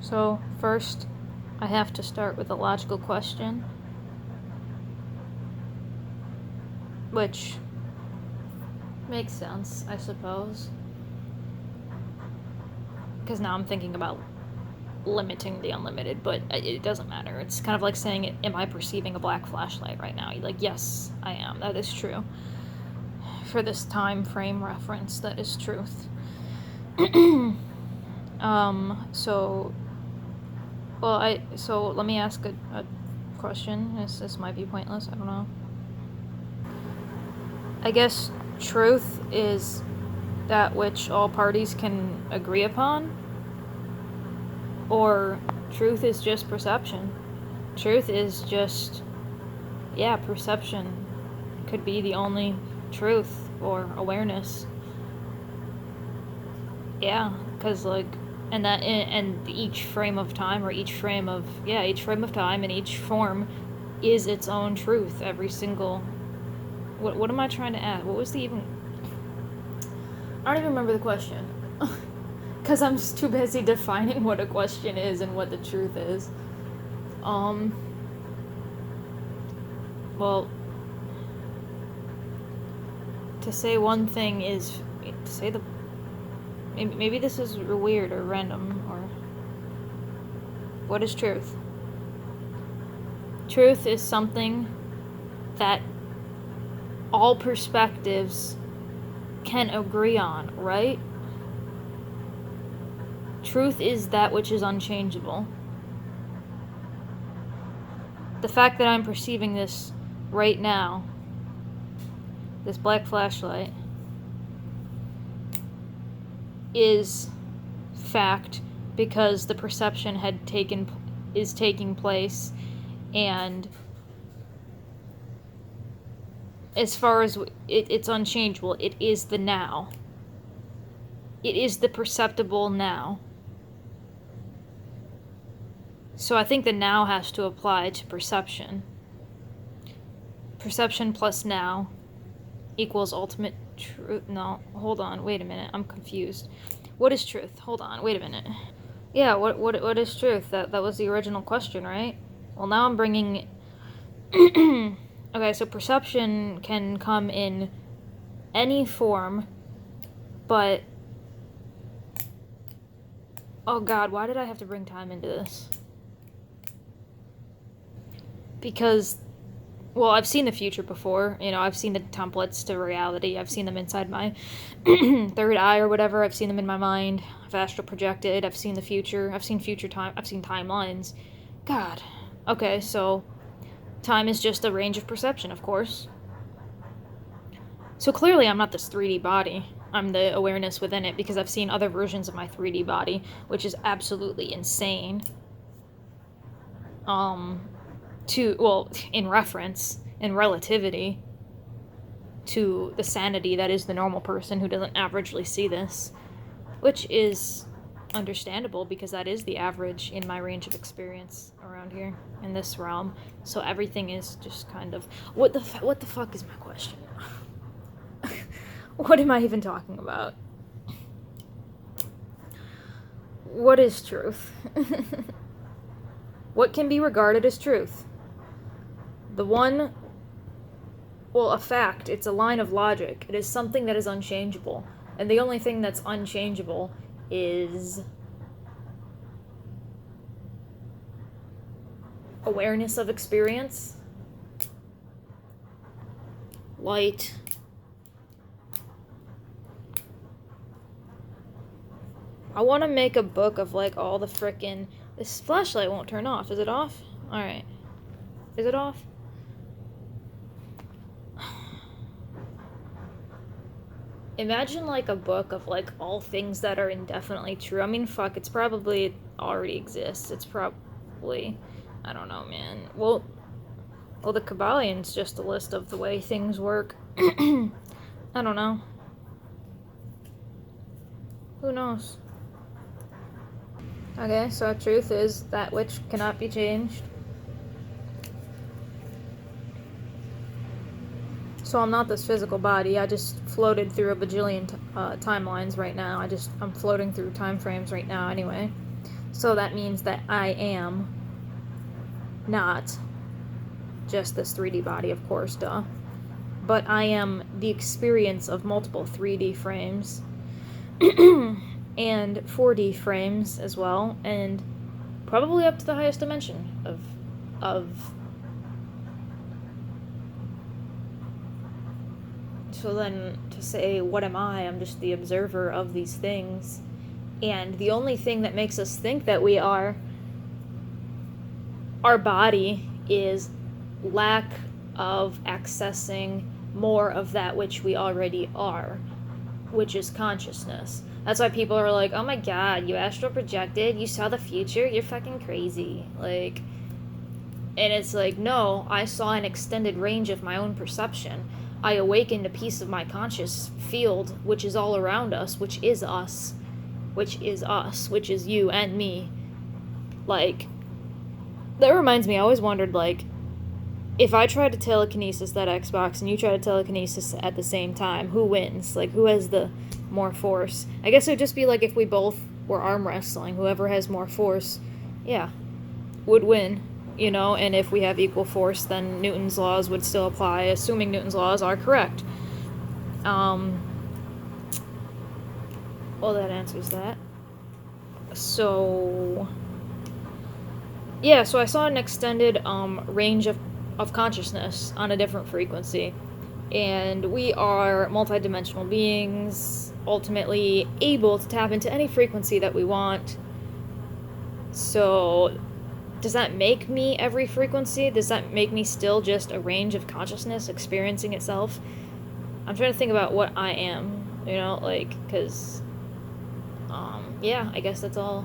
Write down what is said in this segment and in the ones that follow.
So, first, I have to start with a logical question, which makes sense, I suppose. Because now I'm thinking about limiting the unlimited, but it doesn't matter. It's kind of like saying, am I perceiving a black flashlight right now? You're like, yes, I am. That is true. For this time frame reference, that is truth. So let me ask a question. This might be pointless, I don't know. I guess truth is that which all parties can agree upon, or truth is just perception. Truth is just, yeah, perception could be the only truth or awareness. Yeah, because and each frame of time, or each frame of time and each form is its own truth. Every single, what am I trying to add? What was the even? I don't even remember the question. Because I'm just too busy defining what a question is and what the truth is. Well, to say one thing is to say the. Maybe this is weird or random, or. What is truth? Truth is something that all perspectives can agree on, right? Truth is that which is unchangeable. The fact that I'm perceiving this right now, this black flashlight, is fact because the perception is taking place, and as far as it's unchangeable, it is the now. It is the perceptible now. So I think the now has to apply to perception. Perception plus now equals ultimate truth. No, hold on, wait a minute, I'm confused. What is truth? Hold on, wait a minute. Yeah, what is truth? That was the original question, right? Well, now I'm bringing. Okay, so perception can come in any form, but. Oh god, why did I have to bring time into this? Because, well, I've seen the future before. You know, I've seen the templates to reality. I've seen them inside my third eye or whatever. I've seen them in my mind. I've astral projected. I've seen the future. I've seen future time. I've seen timelines. God. Okay, so time is just a range of perception, of course. So clearly I'm not this 3D body. I'm the awareness within it, because I've seen other versions of my 3D body, which is absolutely insane. In reference, in relativity to the sanity that is the normal person who doesn't averagely see this, which is understandable because that is the average in my range of experience around here in this realm. So everything is just kind of what the fuck is my question? What am I even talking about? What is truth? What can be regarded as truth? A fact, it's a line of logic. It is something that is unchangeable. And the only thing that's unchangeable is awareness of experience, light, I want to make a book of like all the frickin'. This flashlight won't turn off. Is it off? Alright. Is it off? Imagine like a book of like all things that are indefinitely true. I mean, fuck, it already exists. It's probably, I don't know, man. Well, the Kabbalion's just a list of the way things work. I don't know. Who knows? Okay, so truth is that which cannot be changed. So I'm not this physical body. I just floated through a bajillion timelines right now. I'm floating through time frames right now anyway. So that means that I am not just this 3D body, of course, duh. But I am the experience of multiple 3D frames and 4D frames as well, and probably up to the highest dimension of so then to say what am I? I'm just the observer of these things. And the only thing that makes us think that we are our body is lack of accessing more of that which we already are, which is consciousness. That's why people are like, oh my god, you astral projected, you saw the future, you're fucking crazy. Like, and it's like, no, I saw an extended range of my own perception. I awakened a piece of my conscious field, which is all around us, which is us, which is you and me. Like, that reminds me, I always wondered, like, if I tried to telekinesis that Xbox and you try to telekinesis at the same time, who wins? Like, who has the more force? I guess it would just be like if we both were arm wrestling. Whoever has more force, yeah, would win, you know? And if we have equal force, then Newton's laws would still apply, assuming Newton's laws are correct. Well, that answers that. So, yeah, so I saw an extended range of consciousness on a different frequency. And we are multidimensional beings, ultimately able to tap into any frequency that we want. So, does that make me every frequency? Does that make me still just a range of consciousness experiencing itself? I'm trying to think about what I am, you know, like, because, yeah, I guess that's all.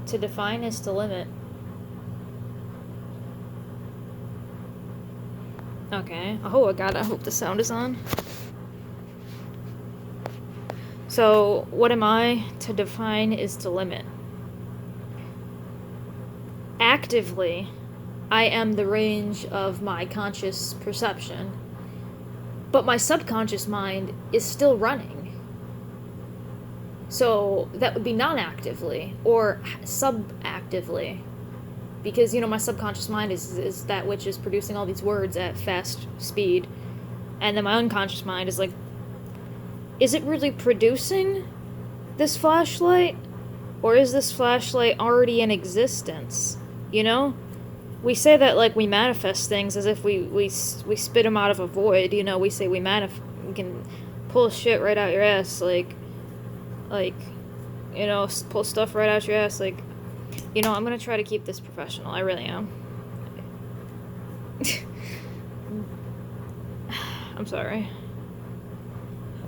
To define is to limit. Okay. Oh, God, I hope the sound is on. So, what am I? To define is to limit. Actively, I am the range of my conscious perception, but my subconscious mind is still running. So, that would be non-actively, or sub-actively. Because, you know, my subconscious mind is that which is producing all these words at fast speed. And then my unconscious mind is like, is it really producing this flashlight? Or is this flashlight already in existence? You know? We say that, like, we manifest things as if we spit them out of a void. You know, we say we can pull shit right out your ass. Like, you know, pull stuff right out your ass. Like, you know, I'm gonna try to keep this professional. I really am. I'm sorry.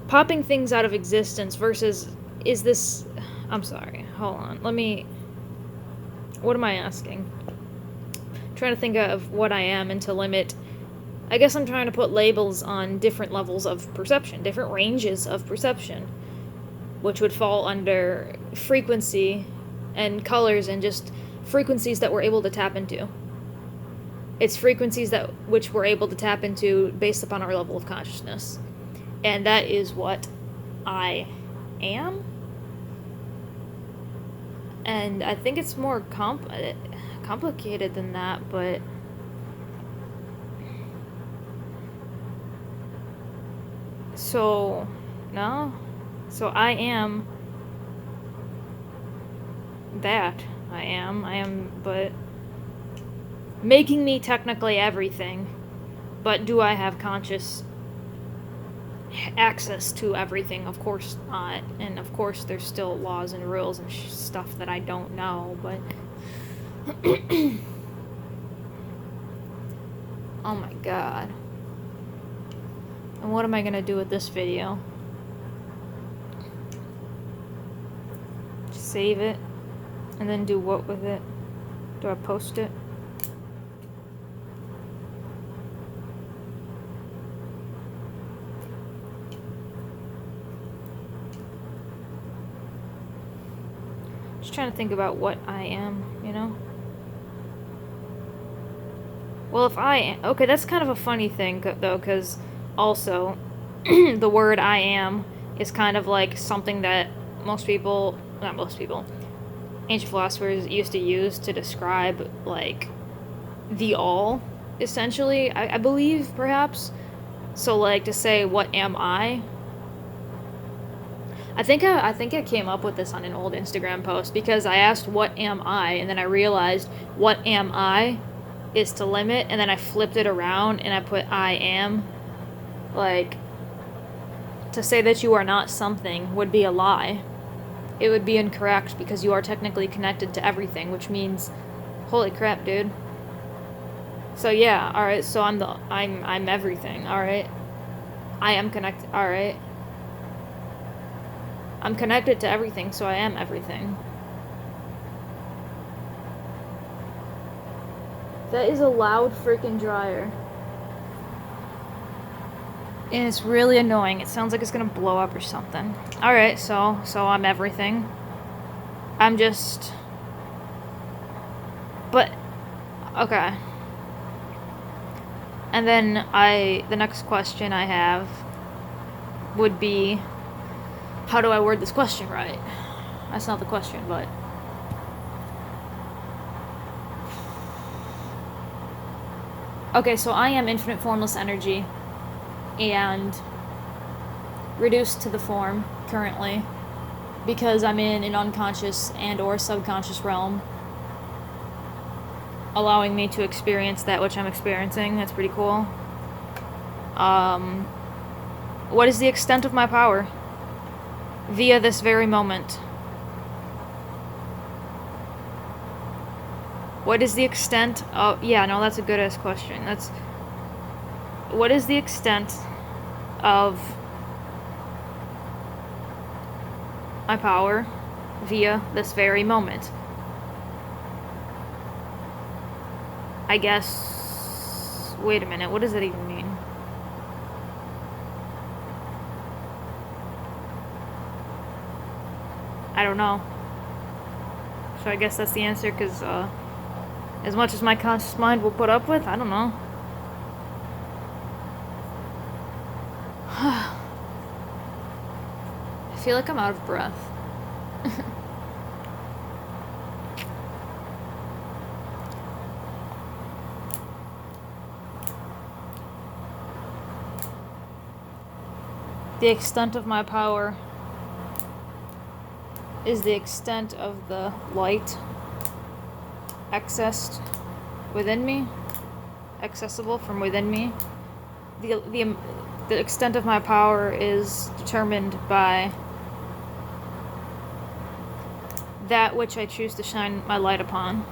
Popping things out of existence versus, is this... I'm sorry. Hold on. What am I asking? I'm trying to think of what I am and to limit... I guess I'm trying to put labels on different levels of perception, different ranges of perception, which would fall under frequency and colors and just frequencies that we're able to tap into. It's frequencies which we're able to tap into based upon our level of consciousness. And that is what I am. And I think it's more complicated than that, but... So, no? So I am... that. I am, but... making me technically everything. But do I have conscious access to everything? Of course not. And of course there's still laws and rules and stuff that I don't know, but... oh my god. And what am I gonna do with this video? Save it? And then do what with it? Do I post it? Just trying to think about what I am, you know? Well, if I am... okay, that's kind of a funny thing, though, because also, the word I am is kind of like something that most people, not most people, ancient philosophers used to use to describe, like, the all, essentially, I believe, perhaps. So, like, to say, what am I? I think I came up with this on an old Instagram post, because I asked, what am I? And then I realized, what am I is to limit, and then I flipped it around, and I put I am. Like, to say that you are not something would be a lie. It would be incorrect, because you are technically connected to everything, which means, holy crap, dude. So yeah, alright, so I'm everything, alright? I am connected, alright? I'm connected to everything, so I am everything. That is a loud freaking dryer. And it's really annoying. It sounds like it's gonna blow up or something. Alright, so I'm everything. I'm just... But... Okay. And then the next question I have would be, how do I word this question right? That's not the question, but... Okay, so I am infinite formless energy, and reduced to the form, currently, because I'm in an unconscious and or subconscious realm, allowing me to experience that which I'm experiencing. That's pretty cool. What is the extent of my power? Via this very moment. What is the extent of... Yeah, no, that's a good-ass question. That's... What is the extent of my power via this very moment? I guess... Wait a minute, what does that even mean? I don't know. So I guess that's the answer, because, as much as my conscious mind will put up with, I don't know. I feel like I'm out of breath. The extent of my power is the extent of the light accessed within me, accessible from within me. The extent of my power is determined by that which I choose to shine my light upon.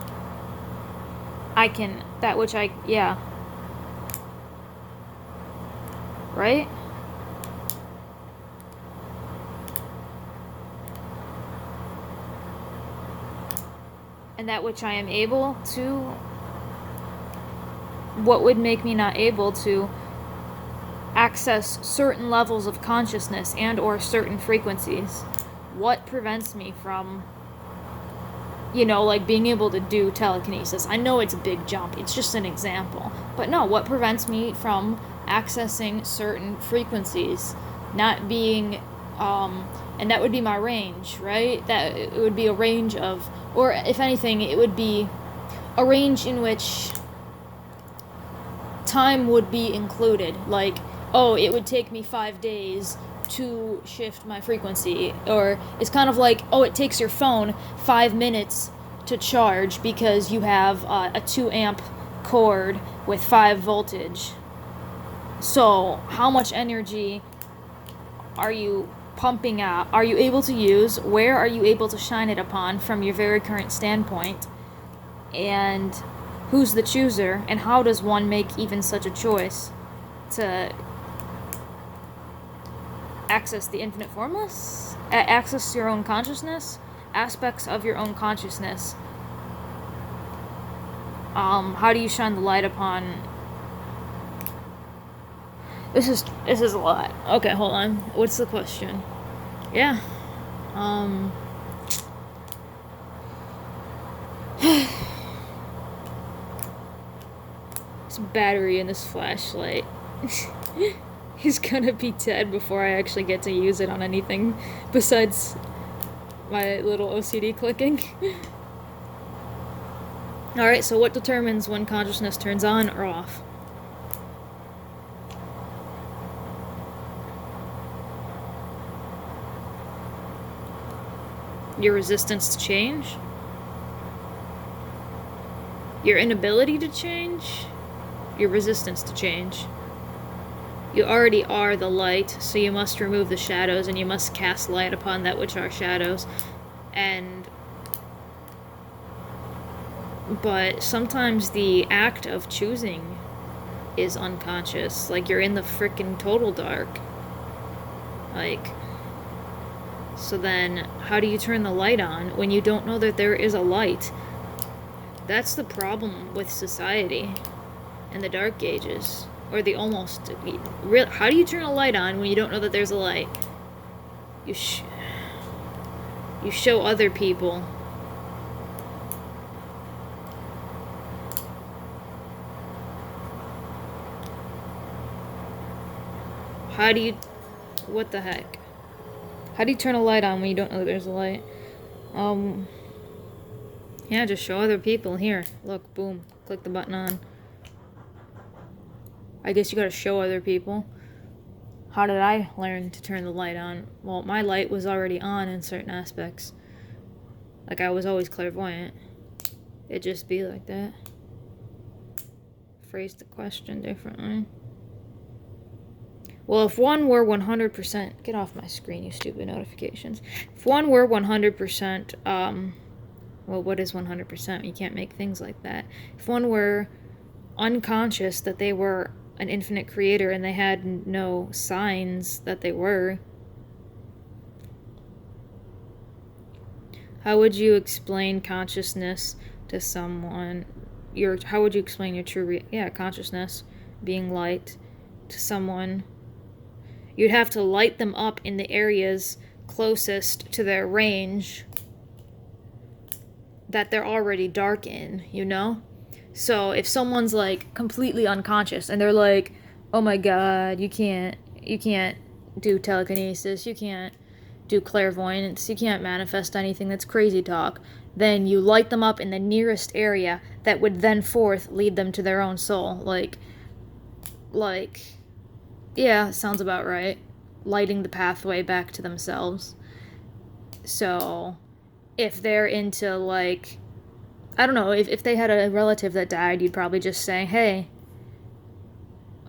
Yeah. Right? And that which I am able to... What would make me not able to access certain levels of consciousness and or certain frequencies? What prevents me from, you know, like being able to do telekinesis? I know it's a big jump, it's just an example. But no, what prevents me from accessing certain frequencies? Not being, and that would be my range, right? That it would be a range of, or if anything, it would be a range in which time would be included. Like, oh, it would take me 5 days to shift my frequency. Or it's kind of like, oh, it takes your phone 5 minutes to charge because you have a 2 amp cord with 5 voltage. So how much energy are you pumping out? Are you able to use? Where are you able to shine it upon from your very current standpoint? And who's the chooser? And how does one make even such a choice to access the infinite formless? Access your own consciousness? Aspects of your own consciousness. How do you shine the light upon? This is a lot. Okay, hold on. What's the question? Yeah. This battery in this flashlight is gonna be dead before I actually get to use it on anything besides My little OCD clicking. Alright, so what determines when consciousness turns on or off? Your resistance to change? Your inability to change? Your resistance to change? You already are the light, so you must remove the shadows, and you must cast light upon that which are shadows. But sometimes the act of choosing is unconscious. Like, you're in the frickin' total dark. Like, so then how do you turn the light on when you don't know that there is a light? That's the problem with society and the Dark Ages. Or the almost... How do you turn a light on when you don't know that there's a light? You show other people. How do you... What the heck? How do you turn a light on when you don't know that there's a light? Yeah, just show other people. Here, look, boom. Click the button on. I guess you gotta show other people. How did I learn to turn the light on? Well, my light was already on in certain aspects. Like, I was always clairvoyant. It'd just be like that. Phrase the question differently. Well, if one were 100%... Get off my screen, you stupid notifications. If one were 100%... Well, what is 100%? You can't make things like that. If one were unconscious that they were an infinite creator and they had no signs that they were, how would you explain consciousness to someone? How would you explain your true consciousness being light to someone? You'd have to light them up in the areas closest to their range that they're already dark in, you know? So if someone's like completely unconscious and they're like, oh my god, you can't do telekinesis, you can't do clairvoyance, you can't manifest anything, that's crazy talk, then you light them up in the nearest area that would then forth lead them to their own soul. Like, yeah, sounds about right. Lighting the pathway back to themselves. So if they're into, like, I don't know, if they had a relative that died, you'd probably just say, hey,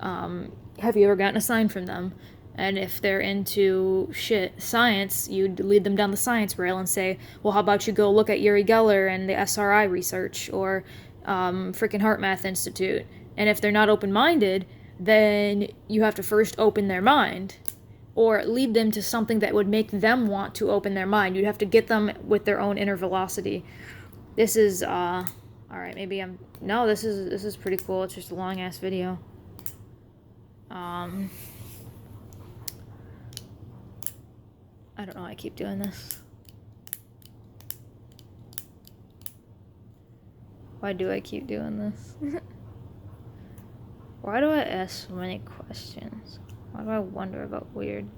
have you ever gotten a sign from them? And if they're into science, you'd lead them down the science rail and say, well, how about you go look at Uri Geller and the SRI research, or frickin' HeartMath Institute. And if they're not open-minded, then you have to first open their mind, or lead them to something that would make them want to open their mind. You'd have to get them with their own inner velocity. This is, alright, maybe no, this is pretty cool. It's just a long-ass video. I don't know why I keep doing this. Why do I keep doing this? Why do I ask so many questions? Why do I wonder about weird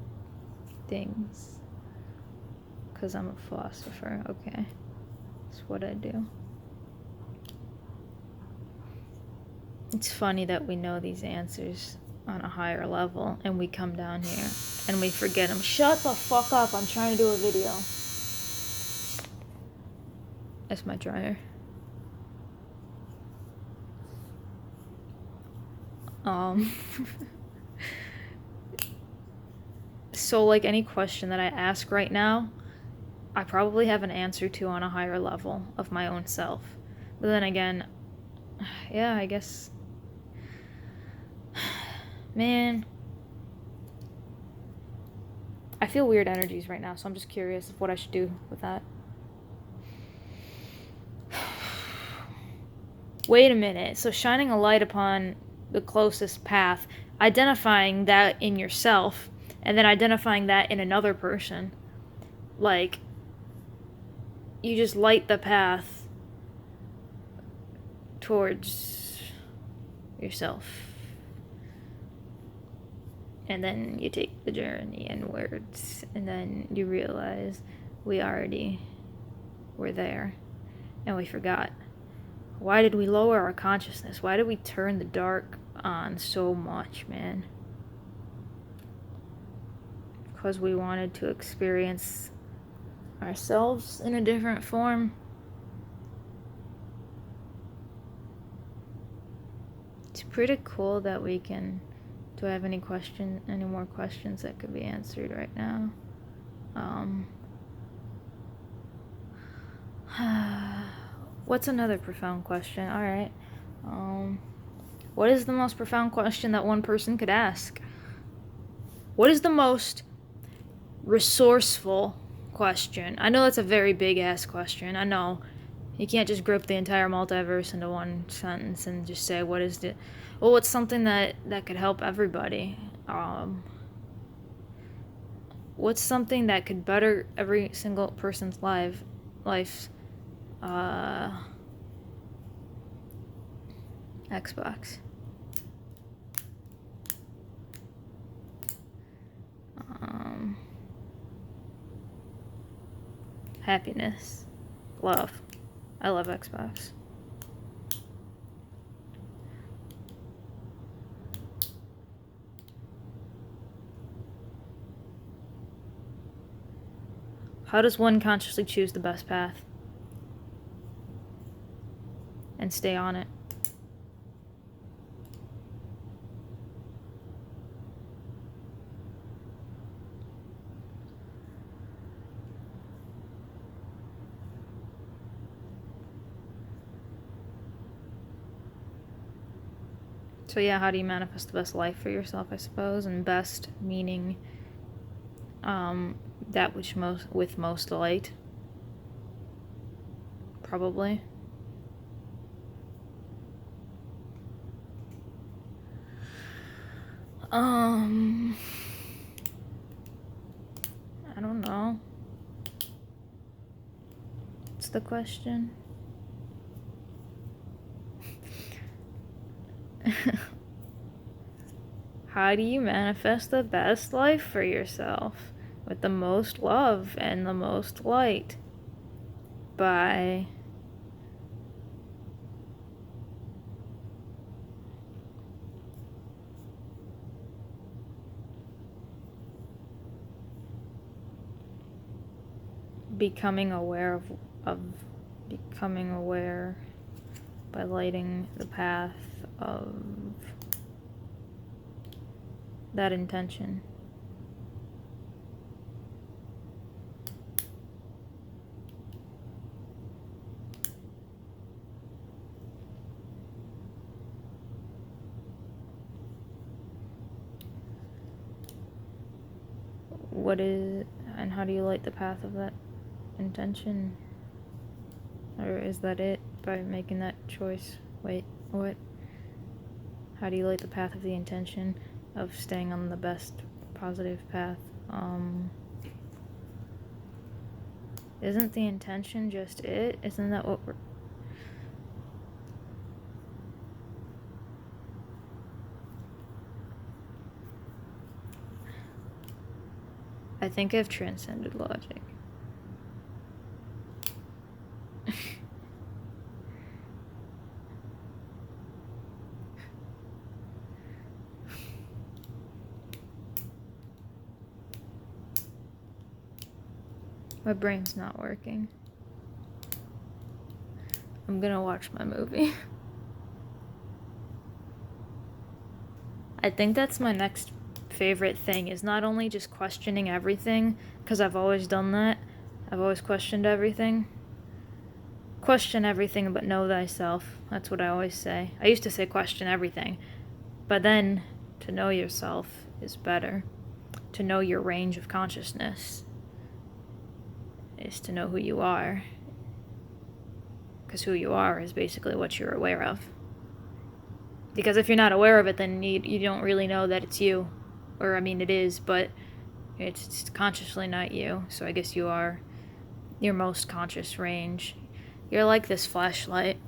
things? Because I'm a philosopher. Okay. That's what I do. It's funny that we know these answers on a higher level and we come down here and we forget them. Shut the fuck up. I'm trying to do a video. That's my dryer. So, like, any question that I ask right now, I probably have an answer to on a higher level of my own self. But then again, yeah, I guess... Man. I feel weird energies right now, so I'm just curious of what I should do with that. Wait a minute. So shining a light upon the closest path, identifying that in yourself, and then identifying that in another person. Like, you just light the path towards yourself. And then you take the journey inwards, and then you realize, we already were there, and we forgot. Why did we lower our consciousness? Why did we turn the dark on so much, man? Because we wanted to experience ourselves in a different form. It's pretty cool that we can... Do I have any more questions that could be answered right now? What's another profound question? Alright. What is the most profound question that one person could ask? What is the most resourceful question? I know that's a very big ass question. I know. You can't just group the entire multiverse into one sentence and just say, what is it? Well, what's something that could help everybody? What's something that could better every single person's life? Xbox. Happiness. Love. I love Xbox. How does one consciously choose the best path? And stay on it? So yeah, how do you manifest the best life for yourself, I suppose? And best meaning that which with most light. Probably. I don't know. What's the question? How do you manifest the best life for yourself with the most love and the most light? By becoming aware of becoming aware by lighting the path of that intention. And how do you light the path of that intention? Or is that it, by making that choice? Wait, what? How do you light the path of the intention of staying on the best positive path? Isn't the intention just it? Isn't that what we're... I think I've transcended logic. My brain's not working. I'm gonna watch my movie. I think that's my next favorite thing, is not only just questioning everything, because I've always done that. I've always questioned everything. Question everything but know thyself. That's what I always say. I used to say question everything, but then to know yourself is better. To know your range of consciousness is to know who you are, because who you are is basically what you're aware of. Because if you're not aware of it, then you don't really know that it's you. Or, I mean, it is, but it's consciously not you. So I guess you are your most conscious range. You're like this flashlight.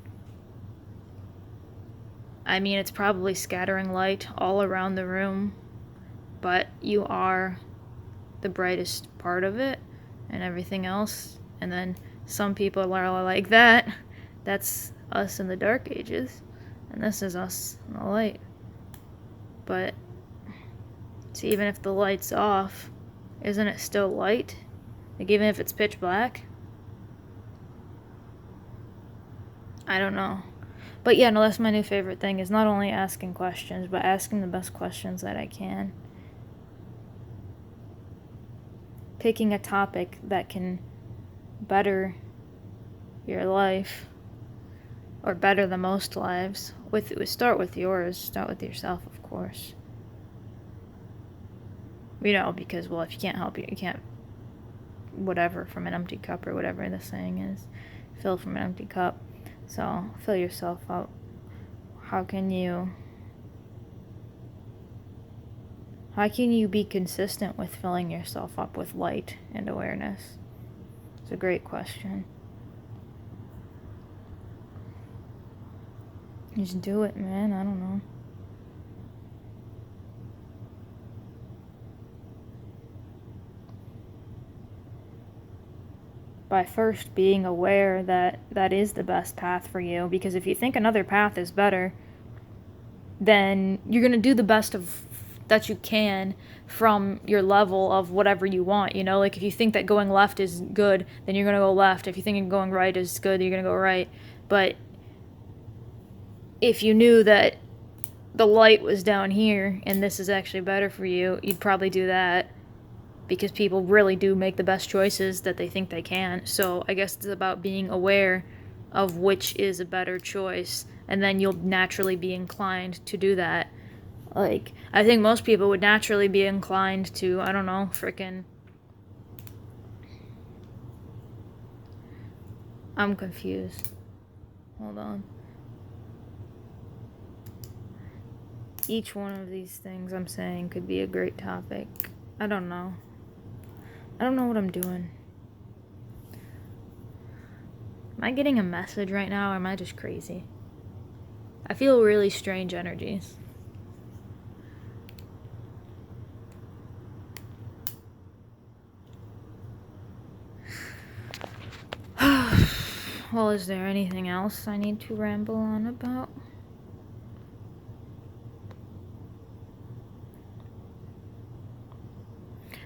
I mean, it's probably scattering light all around the room, but you are the brightest part of it. and everything else. And then some people are like that. That's us in the Dark Ages. And this is us in the light. But, see, even if the light's off, isn't it still light? Like, even if it's pitch black? I don't know. But yeah, no, that's my new favorite thing, is not only asking questions, but asking the best questions that I can. Picking a topic that can better your life, or better the most lives. Start with yours, start with yourself, of course. You know, because, well, if you can't help it, you can't, whatever, from an empty cup, or whatever the saying is, fill from an empty cup. So, fill yourself up. How can you be consistent with filling yourself up with light and awareness? It's a great question. Just do it, man. I don't know. By first being aware that that is the best path for you, because if you think another path is better, then you're going to do the best of that you can from your level of whatever you want, you know? Like, if you think that going left is good, then you're going to go left. If you think going right is good, you're going to go right. But if you knew that the light was down here and this is actually better for you, you'd probably do that, because people really do make the best choices that they think they can. So I guess it's about being aware of which is a better choice, and then you'll naturally be inclined to do that. Like, I think most people would naturally be inclined to, I don't know, frickin'... I'm confused. Hold on. Each one of these things I'm saying could be a great topic. I don't know. I don't know what I'm doing. Am I getting a message right now, or am I just crazy? I feel really strange energies. Well, is there anything else I need to ramble on about?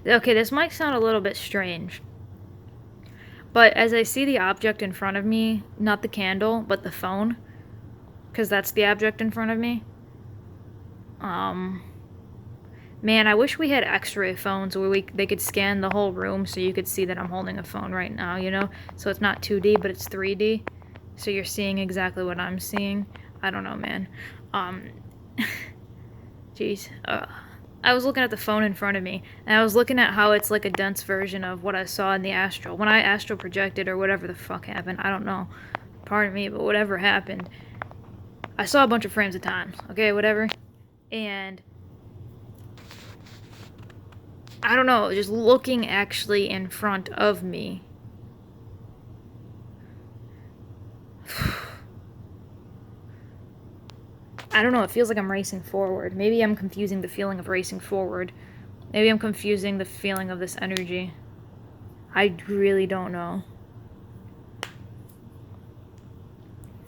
Okay, this might sound a little bit strange, but as I see the object in front of me, not the candle, but the phone, because that's the object in front of me, man, I wish we had x-ray phones where they could scan the whole room so you could see that I'm holding a phone right now, you know? So it's not 2D, but it's 3D, so you're seeing exactly what I'm seeing. I don't know, man. Jeez. I was looking at the phone in front of me, and I was looking at how it's like a dense version of what I saw in the astral. When I astral projected, or whatever the fuck happened, I don't know. Pardon me, but whatever happened, I saw a bunch of frames of time, okay, whatever. And I don't know, just looking actually in front of me. I don't know, it feels like I'm racing forward. Maybe I'm confusing the feeling of racing forward. Maybe I'm confusing the feeling of this energy. I really don't know.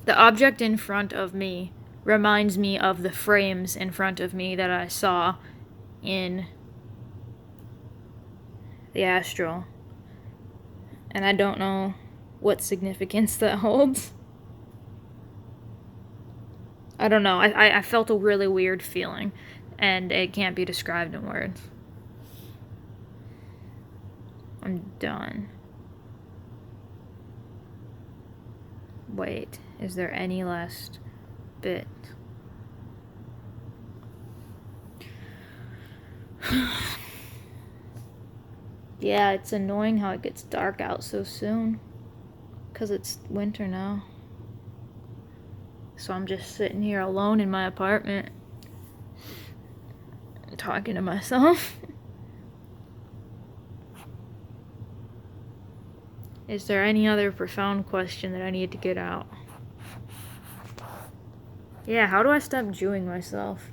The object in front of me reminds me of the frames in front of me that I saw in the astral. And I don't know what significance that holds. I don't know. I felt a really weird feeling, and it can't be described in words. I'm done. Wait, is there any last bit? Yeah, it's annoying how it gets dark out so soon, 'cause it's winter now. So I'm just sitting here alone in my apartment, talking to myself. Is there any other profound question that I need to get out? Yeah, how do I stop Jewing myself?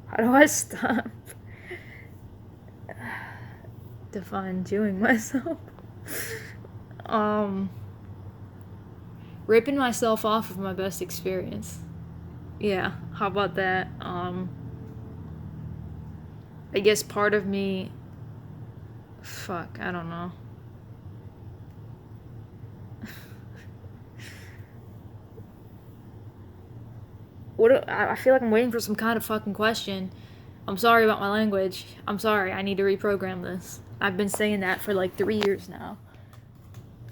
How do I stop define doing myself. Ripping myself off of my best experience. Yeah, how about that? I guess part of me, fuck, I don't know. I feel like I'm waiting for some kind of fucking question. I'm sorry about my language. I'm sorry, I need to reprogram this. I've been saying that for like 3 years now.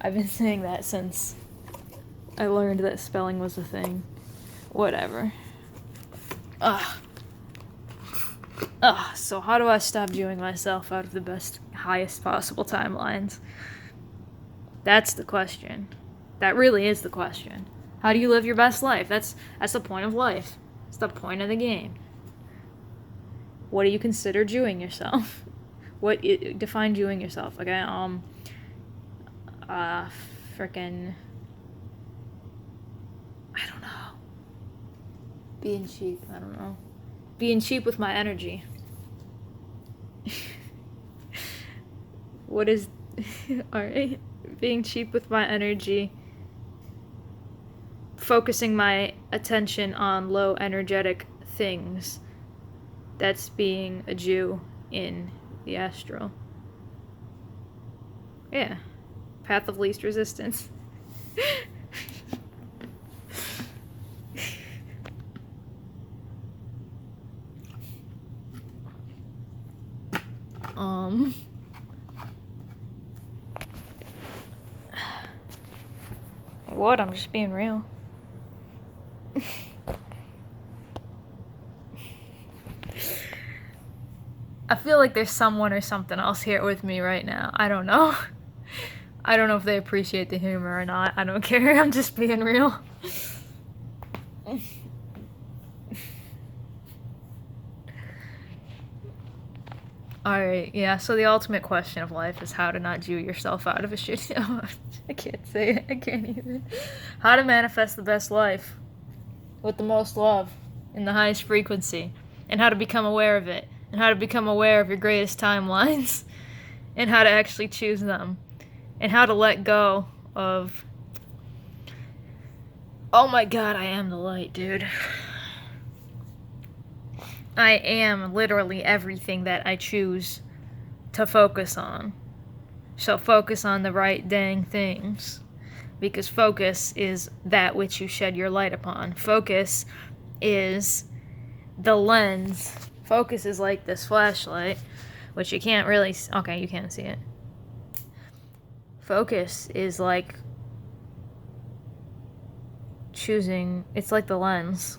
I've been saying that since I learned that spelling was a thing. Whatever. So how do I stop viewing myself out of the best, highest possible timelines? That's the question. That really is the question. How do you live your best life? That's the point of life. It's the point of the game. What do you consider doing yourself? Define doing yourself? Okay, frickin', I don't know. Being cheap, I don't know. Being cheap with my energy. What is, alright, being cheap with my energy. Focusing my attention on low energetic things. That's being a Jew in the astral. Yeah. Path of least resistance. What? I'm just being real. I feel like there's someone or something else here with me right now. I don't know. I don't know if they appreciate the humor or not. I don't care. I'm just being real. Alright, yeah, so the ultimate question of life is how to not Jew yourself out of a shit. I can't say it. I can't even. How to manifest the best life with the most love in the highest frequency, and how to become aware of it, and how to become aware of your greatest timelines, and how to actually choose them, and how to let go of. Oh my god, I am the light, dude. I am literally everything that I choose to focus on. So focus on the right dang things. Because focus is that which you shed your light upon. Focus is the lens. Focus is like this flashlight, which you can't really... Okay, you can't see it. Focus is like choosing... It's like the lens.